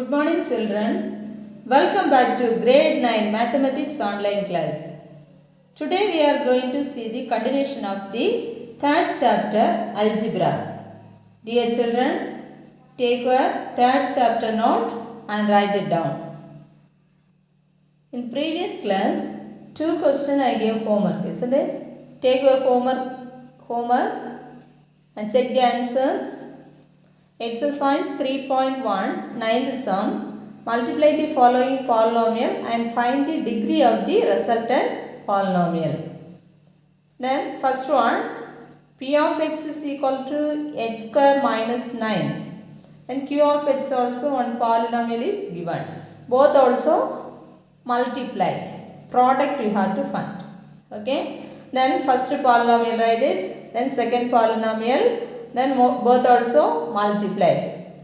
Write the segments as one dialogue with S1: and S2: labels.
S1: Good morning children. Welcome back to grade 9 mathematics online class. Today we are going to see the continuation of the third chapter Algebra. Dear children, take your third chapter note and write it down. In previous class, 2 questions I gave homework, isn't it? Take your homework and check the answers. Exercise 3.1, ninth sum. Multiply the following polynomial and find the degree of the resultant polynomial. Then first one, p of x is equal to x square minus 9. And q of x also one polynomial is given. Both also multiply. Product we have to find. Okay. Then first polynomial write it. Then second polynomial. Then both also multiply.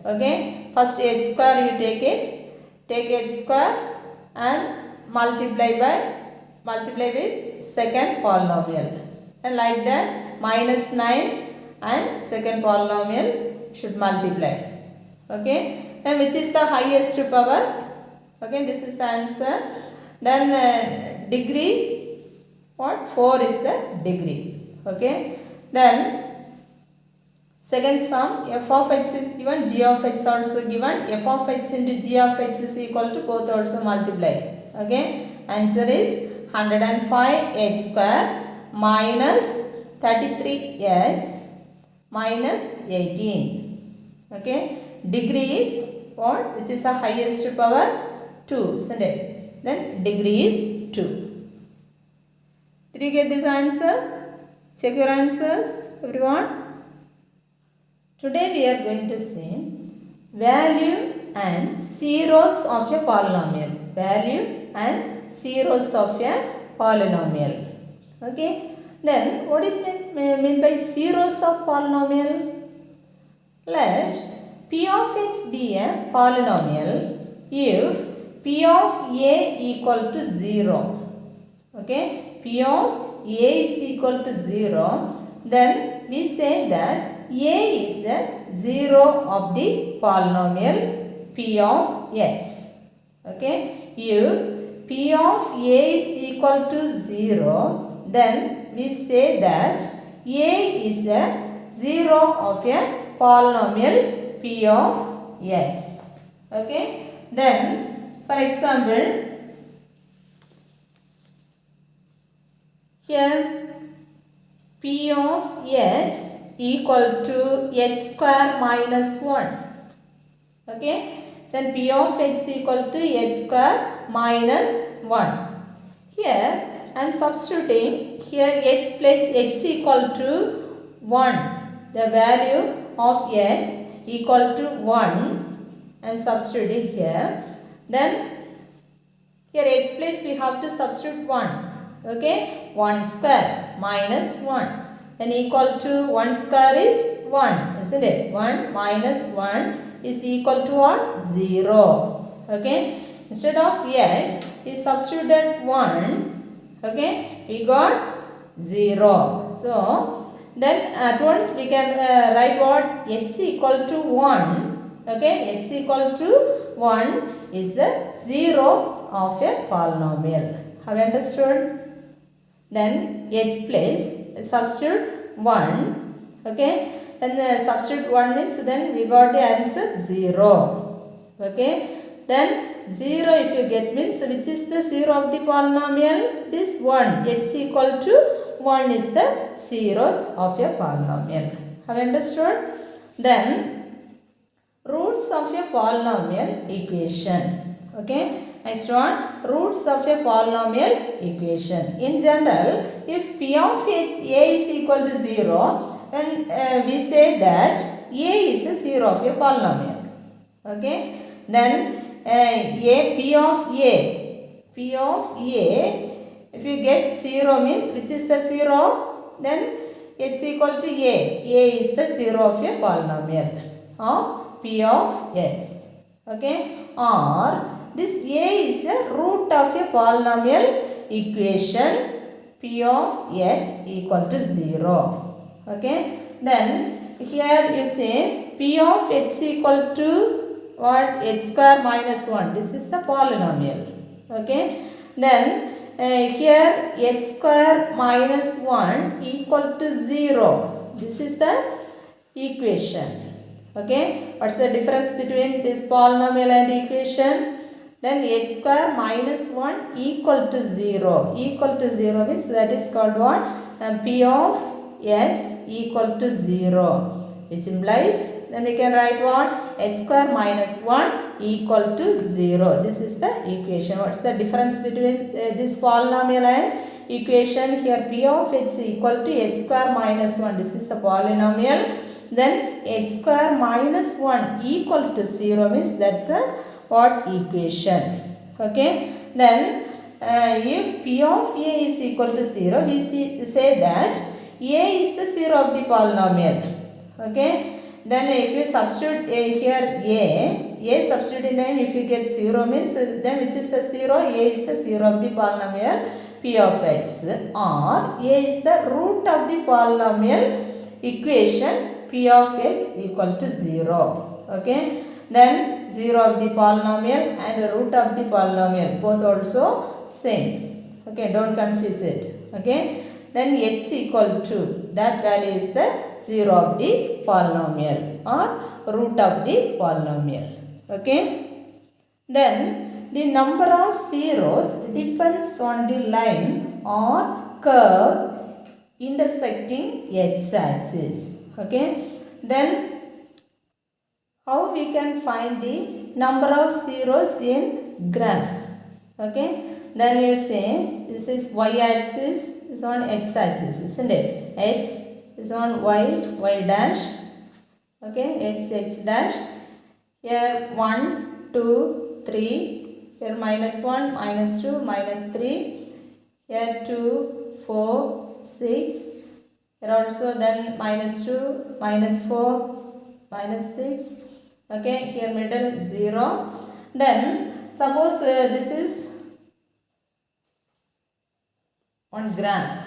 S1: Okay. First x square you take it. Take x square and multiply with second polynomial. And like that minus 9 and second polynomial should multiply. Okay. Then which is the highest power? Okay. This is the answer. Then degree, what? 4 is the degree. Okay. Then second sum, f of x is given, g of x also given. F of x into g of x is equal to both also multiply. Okay. Answer is 105x square minus 33x minus 18. Okay. Degree is what? Which is the highest power? 2, isn't it? Then degree is 2. Did you get this answer? Check your answers, everyone. Today we are going to see value and zeros of a polynomial. Value and zeros of a polynomial. Okay. Then what is meant by zeros of polynomial? Let p of x be a polynomial if p of a equal to 0. Okay. P of a is equal to 0. Then we say that a is the 0 of the polynomial p of x. Okay. If p of a is equal to 0, then we say that a is the 0 of a polynomial p of x. Okay. Then for example, here p of x equal to x square minus 1. Okay. Then p of x equal to x square minus 1. Here I am substituting here x plus x equal to 1. The value of x equal to 1. I am substituting here. Then here x plus we have to substitute 1. Okay. 1 square minus 1. Then equal to 1 square is 1, isn't it? 1 minus 1 is equal to what? 0. Okay. Instead of x, we substituted 1. Okay. We got 0. So, then at once we can write what? X equal to 1. Okay. X equal to 1 is the zeros of a polynomial. Have you understood? Then x place substitute 1. Okay. Then substitute 1 means then we got the answer 0. Okay. Then 0 if you get means which is the 0 of the polynomial? This 1. X equal to 1 is the zeros of a polynomial. Have you understood? Then roots of a polynomial equation. Okay. Next one, roots of a polynomial equation. In general, if p of a is equal to 0, then we say that a is a 0 of a polynomial. Okay. Then p of a, if you get 0 means which is the 0? Then x equal to a. A is the 0 of a polynomial of p of x. Okay. Or this a is the root of a polynomial equation p of x equal to 0. Okay. Then here you say p of x equal to what? X square minus 1. This is the polynomial. Okay. Then here x square minus 1 equal to 0. This is the equation. Okay. What's the difference between this polynomial and equation? Then x square minus 1 equal to 0. Equal to 0 means that is called what? P of x equal to 0. Which implies, then we can write what? X square minus 1 equal to 0. This is the equation. What's the difference between this polynomial and equation? Here P of x equal to x square minus 1. This is the polynomial. Then x square minus 1 equal to 0 means that's a what? Equation. Okay. Then if P of a is equal to 0, we say that a is the 0 of the polynomial. Okay. Then if you substitute here a substitute in time, if you get 0 means then which is the 0? A is the 0 of the polynomial P of x, or a is the root of the polynomial equation P of x equal to 0. Okay. Then 0 of the polynomial and root of the polynomial both also same. Okay. Don't confuse it. Okay. Then x equal to, that value is the 0 of the polynomial or root of the polynomial. Okay. Then the number of zeros depends on the line or curve intersecting x-axis. Okay. Then how we can find the number of zeros in graph? Okay. Then you say this is y-axis is on x-axis, isn't it? X is on y dash. Okay, x dash. Here 1, 2, 3. Here minus 1, minus 2, minus 3. Here 2, 4, 6. Here also then minus 2, minus 4, minus 6. Okay, here middle 0. Then suppose this is on graph.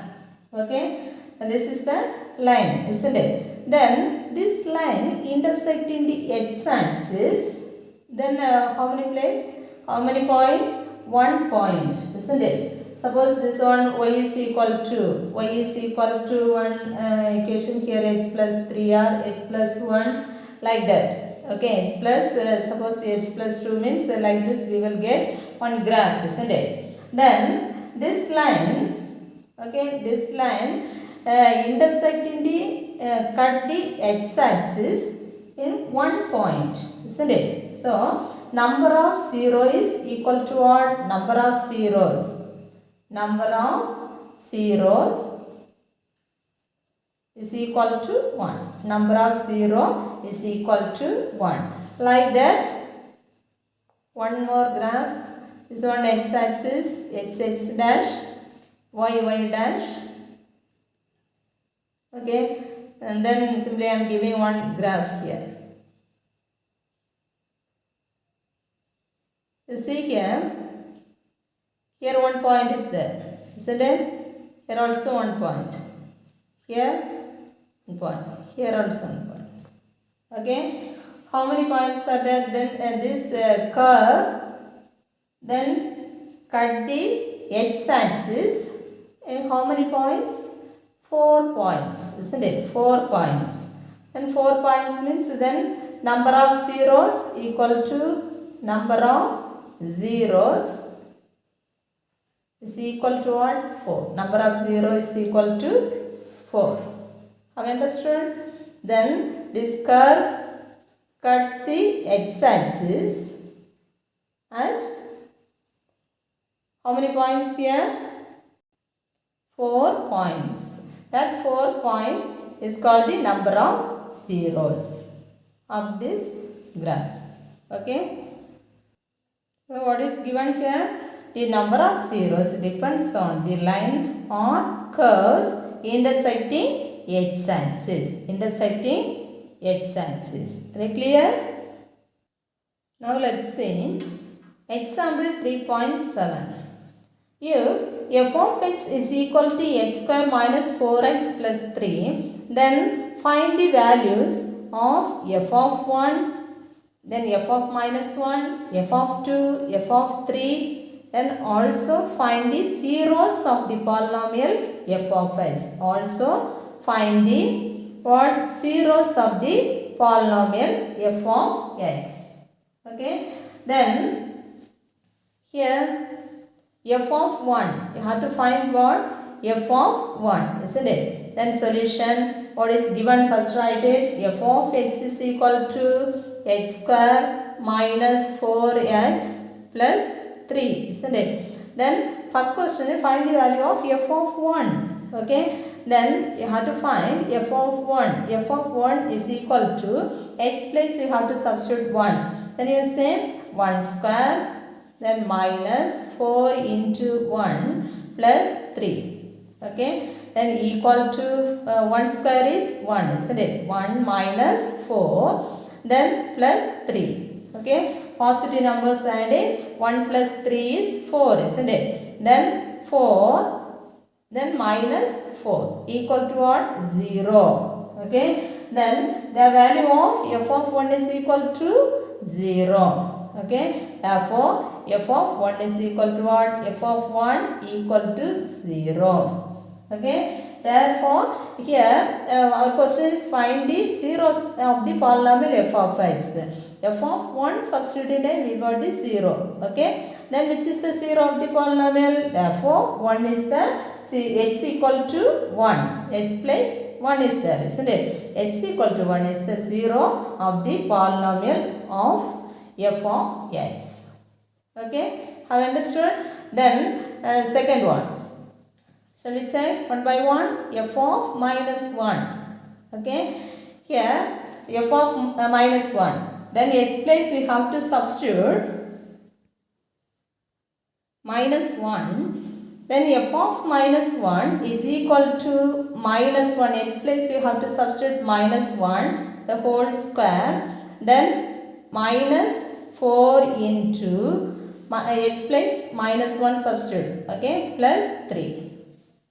S1: Okay, and this is the line, isn't it? Then this line intersecting the x-axis, then how many places? How many points? 1 point, isn't it? Suppose this one y is equal to 1 equation, here x plus 3r, x plus 1, like that. Okay, x plus suppose x plus 2 means like this we will get one graph, isn't it? Then this line, okay, this line intersecting the cut the x-axis in 1 point, isn't it? So number of zero is equal to what? Number of zeros. Number of zeros is equal to 1. Number of 0 is equal to 1. Like that, one more graph is on x-axis, x dash, y dash. Okay, and then simply I am giving one graph here. You see here 1 point is there, isn't it? Here also 1 point. Here 1 point. Here also 1 point. Okay, how many points are there? Then this curve then cut the x-axis and how many points? 4 points, isn't it? 4 points. And 4 points means then number of zeros equal to number of zeros is equal to what? 4. Number of 0 is equal to 4. Have you understood? Then this curve cuts the x-axis at how many points here? 4 points. That 4 points is called the number of zeros of this graph. Okay. So what is given here? The number of zeros depends on the line or curves intersecting x-axis. Intersecting x-axis. Are you clear? Now let's see example 3.7. If f of x is equal to x square minus 4x plus 3, then find the values of f of 1, then f of minus 1, f of 2, f of 3. Then also find the zeros of the polynomial f of x. Also find the what zeros of the polynomial f of x. Okay. Then here f of 1. You have to find what? F of 1, isn't it? Then solution, what is given, first write it. F of x is equal to x square minus 4x plus 3, isn't it? Then first question, find the value of f of 1. Okay. Then you have to find f of 1. F of 1 is equal to x place you have to substitute 1. Then you say 1 square, then minus 4 into 1 plus 3. Okay. Then equal to 1 square is 1, isn't it? 1 minus 4, then plus 3. Okay. Positive numbers added. 1 plus 3 is 4, isn't it? Then 4, then minus 4 equal to what? 0. Okay. Then the value of f of 1 is equal to 0. Okay. Therefore, f of 1 is equal to what? F of 1 equal to 0. Okay. Therefore, here our question is find the zeros of the polynomial f of x. F of 1 substituted and we got the 0. Okay. Then which is the 0 of the polynomial? Therefore, 1 is the x equal to 1. X place 1 is there, isn't it? X equal to 1 is the 0 of the polynomial of f of x. Okay. Have you understood? Then second one. Shall we check one by one? F of minus 1. Okay. Here f of minus 1. Then x place we have to substitute minus 1. Then f of minus 1 is equal to minus 1. X place we have to substitute minus 1 the whole square. Then minus 4 into x place minus 1 substitute. Okay. Plus 3.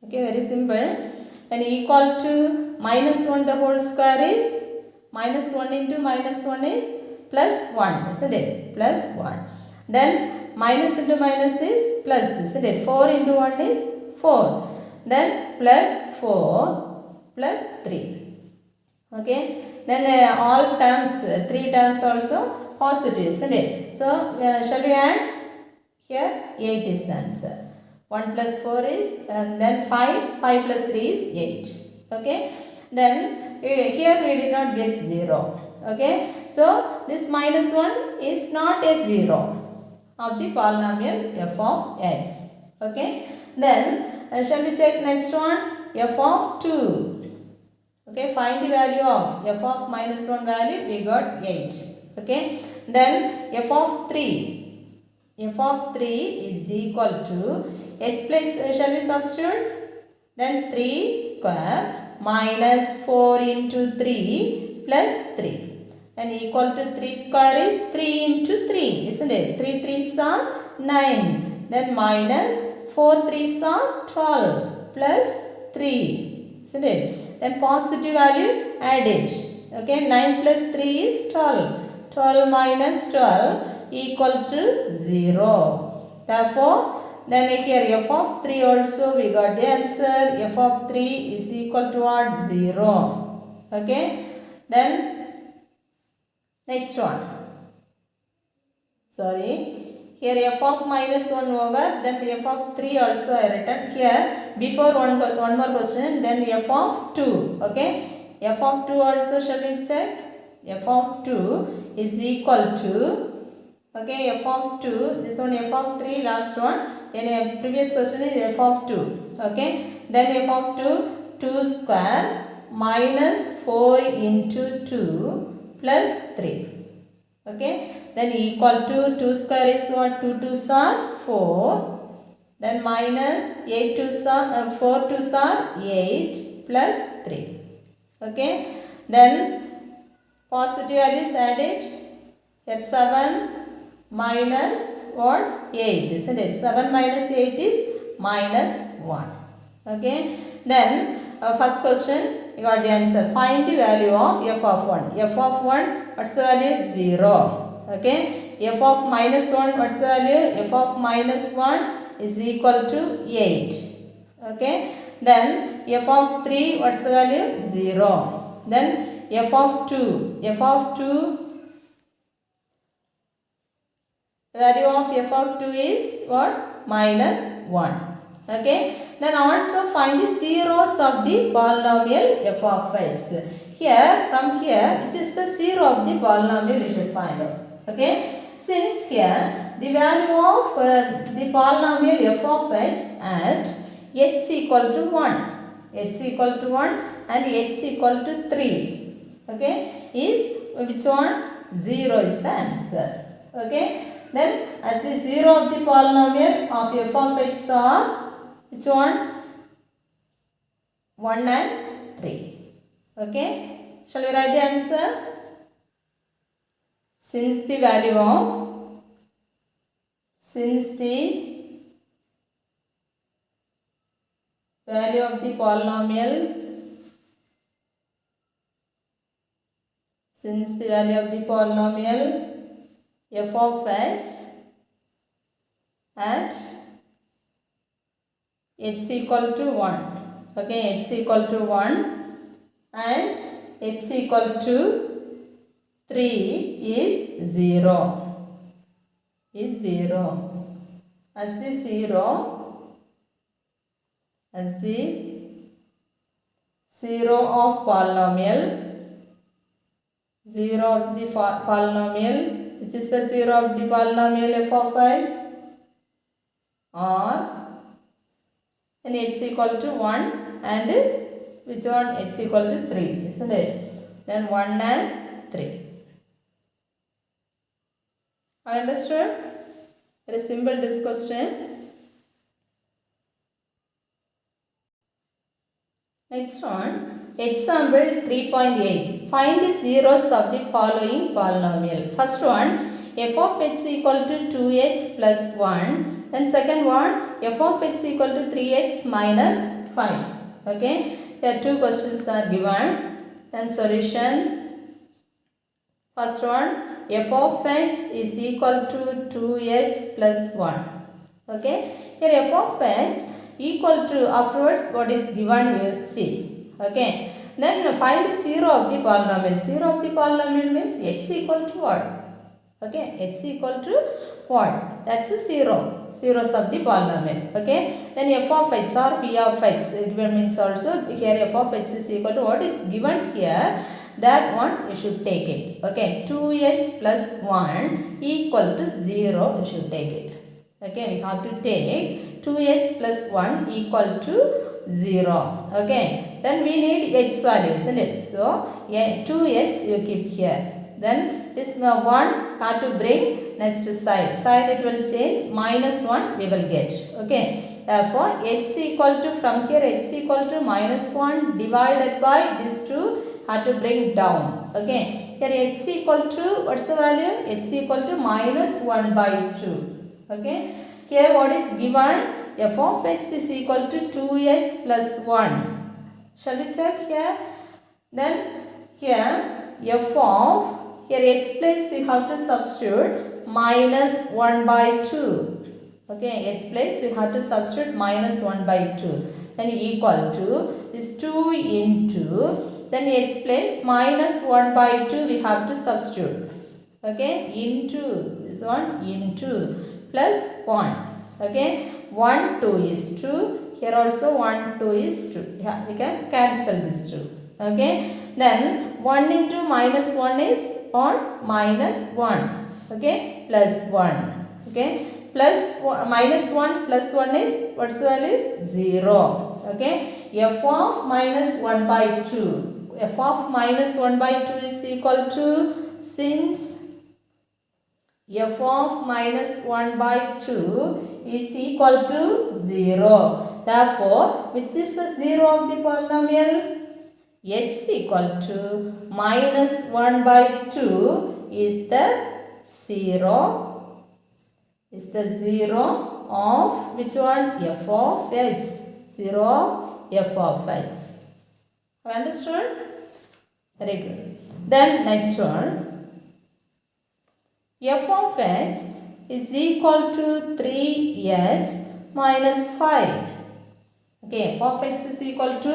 S1: Okay, very simple. And equal to minus 1 the whole square is minus 1 into minus 1 is plus 1, isn't it? Plus 1. Then minus into minus is plus, isn't it? 4 into 1 is 4. Then plus 4 plus 3. Okay. Then all terms, 3 terms also positive, isn't it? So, shall we add? Here 8 is the answer. 1 plus 4 is, and then 5 plus 3 is 8. Okay. Then here we did not get 0. Okay. So this minus 1 is not a 0 of the polynomial f of x. Okay. Then shall we check next one? F of 2. Okay. Find the value of f of minus 1 value, we got 8. Okay. Then f of 3. F of 3 is equal to x place shall we substitute? Then 3 square minus 4 into 3 plus 3. And equal to 3 square is 3 into 3, isn't it? 3 3s are 9. Then minus 4 3s are 12 plus 3, isn't it? Then positive value added. Okay, 9 plus 3 is 12. 12 minus 12 equal to 0. Therefore, then here f of 3 also we got the answer. F of 3 is equal to what? 0. Okay. Then next one. Sorry. Here f of minus 1 over. Then f of 3 also I written here. Before one more question. Then f of 2. Okay. F of 2 also shall we check? F of 2 is equal to. Okay. F of 2. This one f of 3 last one. Then a previous question is f of 2. Okay. Then f of 2, 2 square minus 4 into 2 plus 3. Okay. Then equal to 2 square is what? 2 2s are 4. Then minus 8 2s are 4 2s are 8 plus 3. Okay. Then positive values added. Here 7 minus what? 8, isn't it? 7 minus 8 is minus 1. Okay. Then first question, you got the answer. Find the value of f of 1. F of 1, what's the value? 0. Okay. F of minus 1, what's the value? F of minus 1 is equal to 8. Okay. Then f of 3, what's the value? 0. Then f of 2. F of 2, the value of f of 2 is what? Minus 1. Okay. Then also find the zeros of the polynomial f of x. Here, from here, which is the zero of the polynomial you should find out. Okay. Since here, the value of the polynomial f of x at x equal to 1. X equal to 1 and x equal to 3. Okay. Is which one? 0 is the answer. Okay. Then as the zero of the polynomial of f of x are which one? 1 and 3. Okay. Shall we write the answer? Since the value of the polynomial f of x at x equal to 1. Okay, x equal to 1 and x equal to 3 is 0. Is 0. As the zero of polynomial, which is the zero of the polynomial f of x, or and x equal to 1 and which one? X equal to 3, isn't it? Then 1 and 3. I understood? Very simple this question. Next one, example 3.8. Find the zeros of the following polynomial. First one, f of x equal to 2x plus 1. Then second one, f of x equal to 3x minus 5. Okay. There are two questions are given. Then solution. First one, f of x is equal to 2x plus 1. Okay. Here f of x equal to, afterwards what is given you see. Okay. Then find the zero of the polynomial. Zero of the polynomial means x equal to what? Okay. X equal to what? That's a zero. Zeros of the polynomial. Okay. Then f of x or p of x. It means also here f of x is equal to what is given here. That one you should take it. Okay. 2x plus 1 equal to 0. You should take it. Okay. We have to take 2x plus 1 equal to 0. Okay. Then we need x value, isn't it? So, yeah, 2x you keep here. Then this 1 have to bring next side. Side it will change. Minus 1 we will get. Okay. Therefore, x equal to, from here x equal to minus 1 divided by this 2 have to bring down. Okay. Here x equal to, what's the value? X equal to minus 1 by 2. Okay. Here what is given? F of x is equal to 2x plus 1. Shall we check here? Then here f of, here x place we have to substitute minus 1 by 2. Okay, x place we have to substitute minus 1 by 2. Then equal to this 2 into, then x place minus 1 by 2 we have to substitute. Okay, into this one, into plus 1. Okay, 1, 2 is 2. Here also 1, 2 is 2. Yeah, we can cancel this 2. Okay, then 1 into minus 1 is on minus 1. Okay, plus 1. Okay, plus minus 1 plus 1 is, what's the value? 0. Okay, f of minus 1 by 2. F of minus 1 by 2 is equal to, since f of minus 1 by 2 is equal to 0. Therefore, which is the 0 of the polynomial? X equal to minus 1 by 2 is the 0. Is the 0 of which one? F of x. 0 of f of x. Have you understood? Very good. Then next one. F of x is equal to 3x minus 5. Okay, f of x is equal to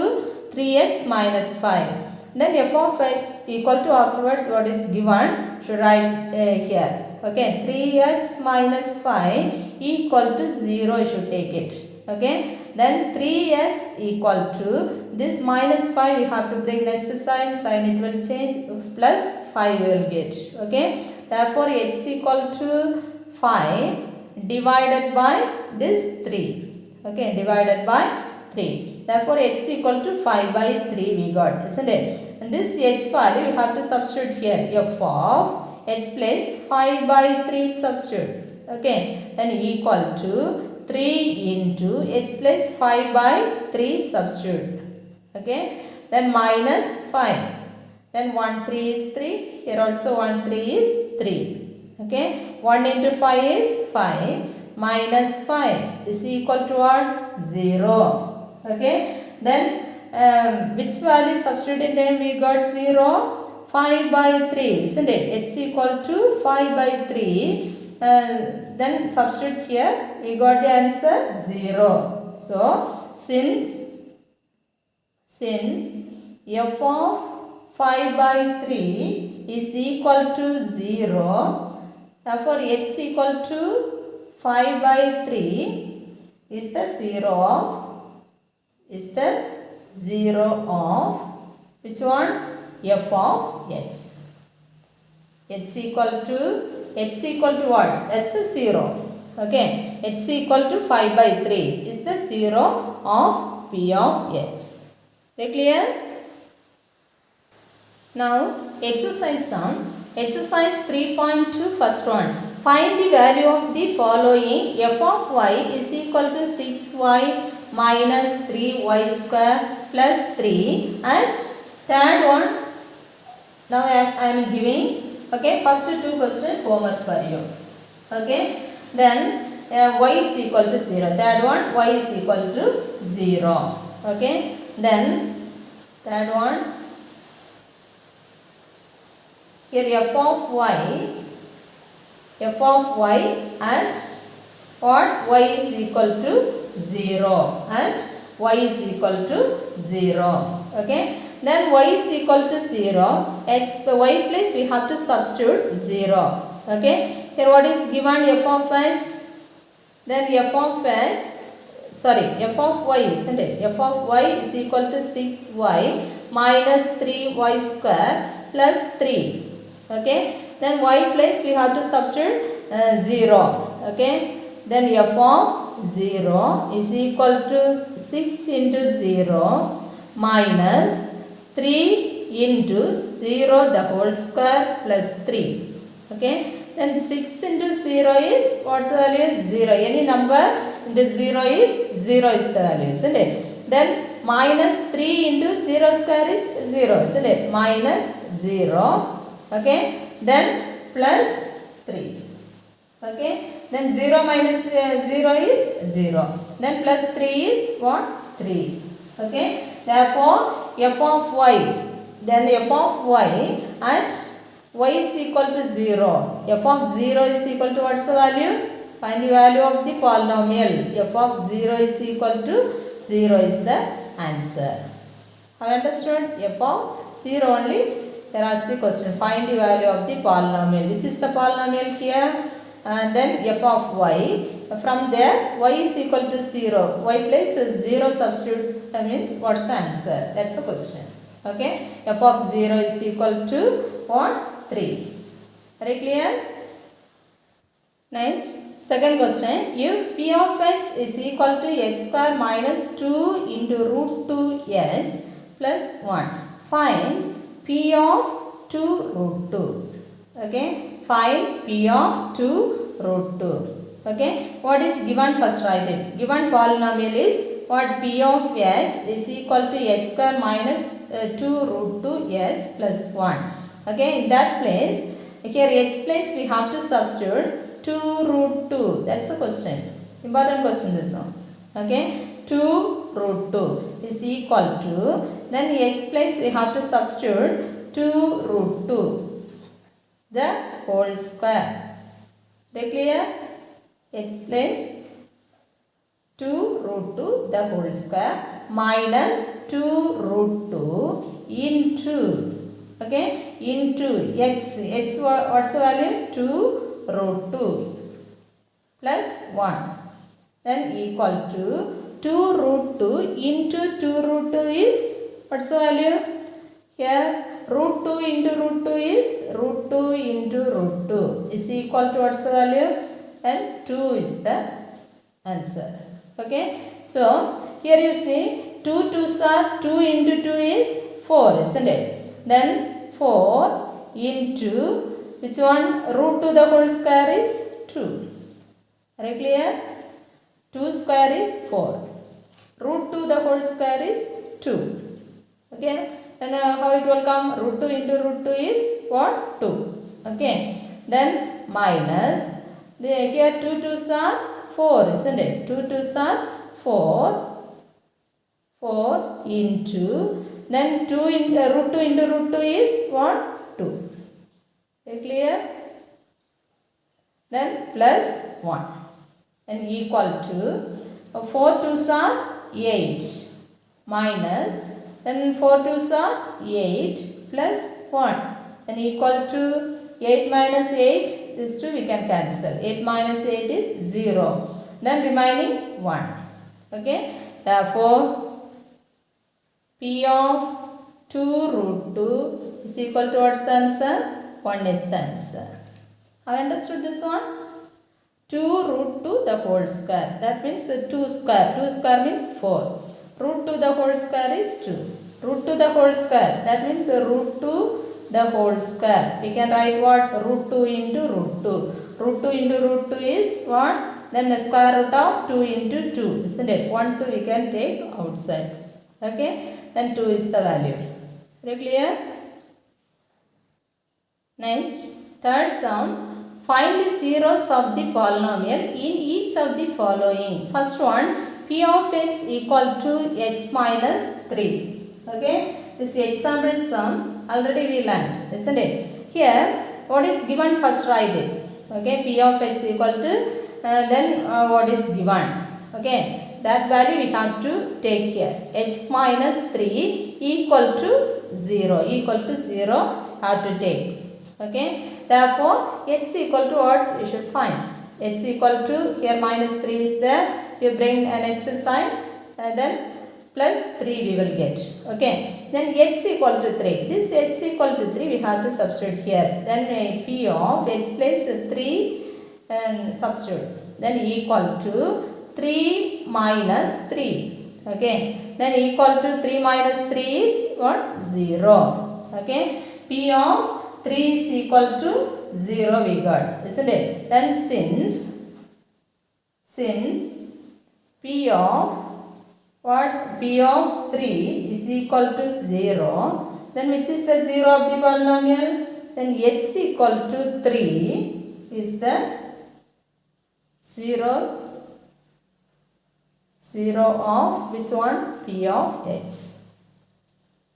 S1: 3x minus 5. Then f of x equal to afterwards what is given should write here. Okay, 3x minus 5 equal to 0 you should take it. Okay, then 3x equal to this minus 5 we have to bring next side, sign it will change, plus 5 we will get. Okay, therefore x equal to 5 divided by this 3. Okay, divided by 3. Therefore x equal to 5 by 3 we got, isn't it? And this x value you have to substitute here. F of x place 5 by 3 substitute. Okay, then equal to 3 into x place 5 by 3 substitute. Okay, then minus 5. Then 1 3 is 3. Here also 1 3 is 3. Okay, 1 into 5 is 5. Minus 5 is equal to what? 0. Okay, then which value substituted then we got 0? 5 by 3, isn't it? X equal to 5 by 3. Then substitute here, we got the answer 0. So, since f of 5 by 3 is equal to 0, therefore x equal to 5 by 3 is the 0 of which one? F of x. X equal to what? That's the 0. Okay, x equal to 5 by 3 is the 0 of P of x. Very clear? Now exercise 3.2 first one. Find the value of the following. F of y is equal to 6y minus 3y square plus 3, and third one. Now I am giving, okay, first two questions homework for you. Okay, then y is equal to 0. Third one, y is equal to 0. Okay, then third one, here f of y and what? Y is equal to 0 and y is equal to 0. Okay, then y is equal to 0, y place we have to substitute 0. Okay, here what is given? F of x, then f of y, isn't it? F of y is equal to 6y minus 3y square plus 3. Okay, then y place we have to substitute 0. Okay, then f of 0 is equal to 6 into 0 minus 3 into 0 the whole square plus 3. Okay, then 6 into 0 is what's the value? 0. Any number into 0 is 0 is the value, isn't it? Then minus 3 into 0 square is 0, isn't it? Minus 0. Okay, then plus 3. Okay, then 0 minus 0 is 0. Then plus 3 is what? 3. Okay, therefore f of y, then f of y at y is equal to 0. F of 0 is equal to what's the value? Find the value of the polynomial. F of 0 is equal to 0 is the answer. Have you understood? F of 0 only. There asked the question. Find the value of the polynomial. Which is the polynomial here? And then f of y. From there, y is equal to 0. Y place is 0 substitute. That means what's the answer? That's the question. Okay. F of 0 is equal to what? 3. Very clear? Next, second question. If p of x is equal to x square minus 2 into root 2x plus 1. Find p of 2 root 2. Okay. Find p of 2 root 2. Okay. What is given? First write it. Given polynomial is what? P of x is equal to x square minus 2 root 2x plus 1. Okay. In that place, here x place we have to substitute 2 root 2. That's the question. Important question this one. Okay. 2 root 2 is equal to, then x place we have to substitute 2 root 2 the whole square. Very clear? X place 2 root 2 the whole square minus 2 root 2 into, okay, into x. What's the value? 2 root 2 plus 1. Then equal to 2 root 2 into 2 root 2 is, what's the value? Here root 2 into root 2 is root 2 into root 2 is equal to, what's the value? And 2 is the answer. Okay. So here you see 2 2s are 2 into 2 is 4, isn't it? Then 4 into which one? Root 2 the whole square is 2. Very clear? 2 square is 4. Root 2 the whole square is 2. Okay. Then how it will come? Root 2 into root 2 is what? 2. Okay. Then minus, here 2 2s are 4, isn't it? 2 2s are 4. 4 into, then 2 in, root 2 into root 2 is what? 2. Very clear? Then plus 1 and equal to 4 2s are 8 minus, then 4 2s are 8 plus 1 and equal to 8 minus 8, this 2 we can cancel. 8 minus 8 is 0. Then remaining 1. Okay. Therefore P of 2 root 2 is equal to what's the answer? 1 is the answer. Have you understood this one? 2 root 2 the whole square. That means 2 square. 2 square means 4. Root 2 the whole square is 2. Root 2 the whole square. That means root 2 the whole square. We can write what? Root 2 into root 2. Root 2 into root 2 is what? Then the square root of 2 into 2. Isn't it? 1 2 we can take outside. Okay. Then 2 is the value. Very clear? Next, third sum. Find the zeros of the polynomial in each of the following. First one, p of x equal to x minus 3. Okay. This example sum already we learned, isn't it? Here, what is given, first write it. Okay. P of x equal to, then what is given. Okay. That value we have to take here. X minus 3 equal to 0. Equal to 0 have to take. Okay. Therefore, x equal to what we should find? X equal to, here minus 3 is there. If you bring an extra sign, then plus 3 we will get. Okay. Then x equal to 3. This x equal to 3 we have to substitute here. Then p of x place 3 and substitute. Then equal to 3 minus 3. Okay. Then equal to 3 minus 3 is what? 0. Okay. P of 3 is equal to 0 we got, isn't it? Then since P of what? P of 3 is equal to 0, then which is the 0 of the polynomial? Then x equal to 3 is the 0 of which one? P of x.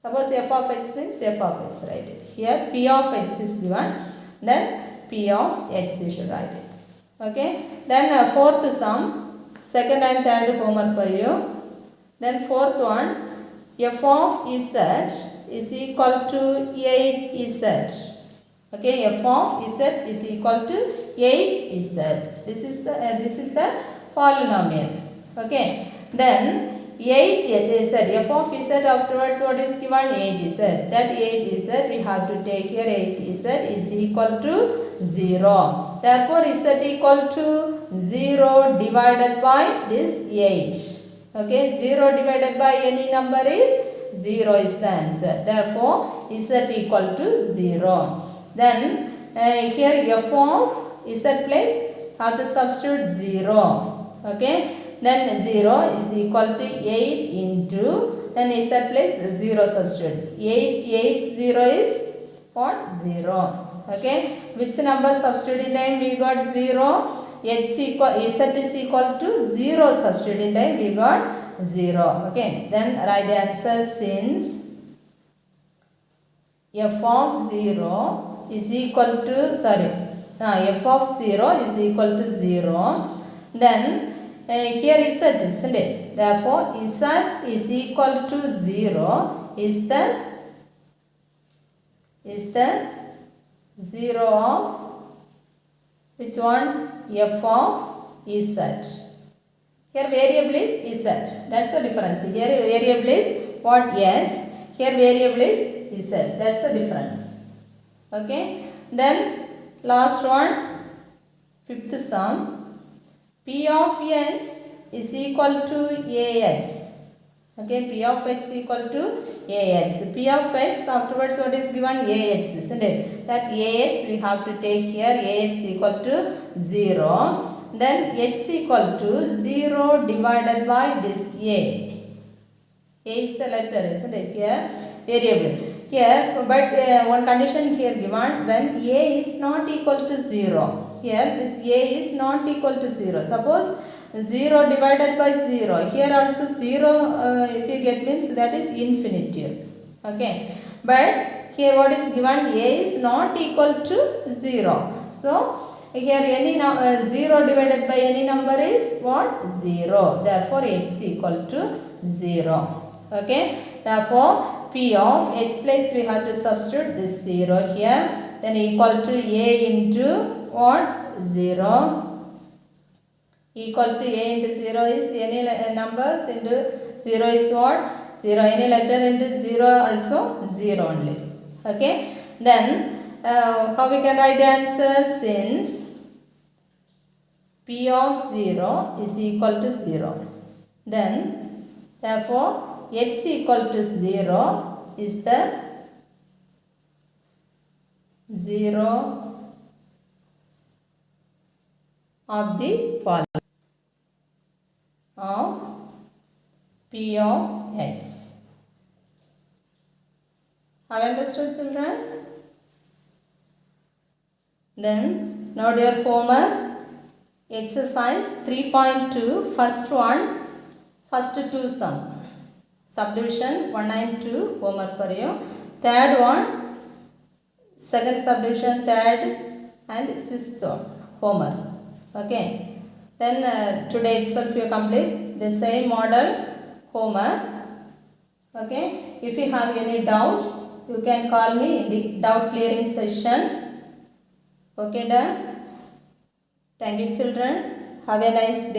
S1: Suppose f of x means f of x, write it. Here p of x is given, then p of x you should write it. Okay. Then fourth sum, second and third homework for you. Then fourth one, f of z is equal to 8z. Okay, f of z is equal to 8z. This is the polynomial. Okay. Then 8z, f of z afterwards what is given? 8z. That 8z we have to take here. 8z is equal to 0. Therefore, z equal to 0 divided by this 8. Okay, 0 divided by any number is 0 is the answer. Therefore, z equal to 0. Then here f of z place have to substitute 0. Okay. Then 0 is equal to 8 into, then z place 0 substitute. 8 0 is what? 0. Okay. Which number substitute in time we got 0? z is equal to 0 substituting time, we got 0. Okay, then right answer, since f of 0 is equal to, f of 0 is equal to 0, then here z, isn't it? Therefore, z is equal to 0 is the 0 of which one? F of z. Here variable is z. That's the difference. Here variable is what? X. Here variable is z. That's the difference. Okay. Then last one, fifth sum. P of x is equal to ax. Okay, P of x equal to ax. P of x, afterwards what is given? Ax, isn't it? That ax we have to take here, ax equal to 0. Then x equal to 0 divided by this a. A is the letter, isn't it? Here variable. Here, but one condition here given, when a is not equal to 0. Here this a is not equal to 0. Suppose 0 divided by 0. Here also 0 if you get means that is infinitive. Okay. But here what is given? A is not equal to 0. So here any 0 divided by any number is what? 0. Therefore x equal to 0. Okay. Therefore P of x place we have to substitute this 0 here. Then equal to a into what? 0. Equal to a into 0 is any numbers into 0 is what? 0. Any letter into 0 also 0 only. Okay. Then how we can write the answer? Since P of 0 is equal to 0. Then therefore x equal to 0 is the 0 of the following of P of x. Have you understood, children? Then now your homework exercise 3.2, first one, first two sum. Subdivision 1 and 2 homework for you. Third one, second subdivision, third and sixth one homework. Okay. Then today itself you complete the same model homework. Okay. If you have any doubt, you can call me in the doubt clearing session. Okay, done. Thank you, children. Have a nice day.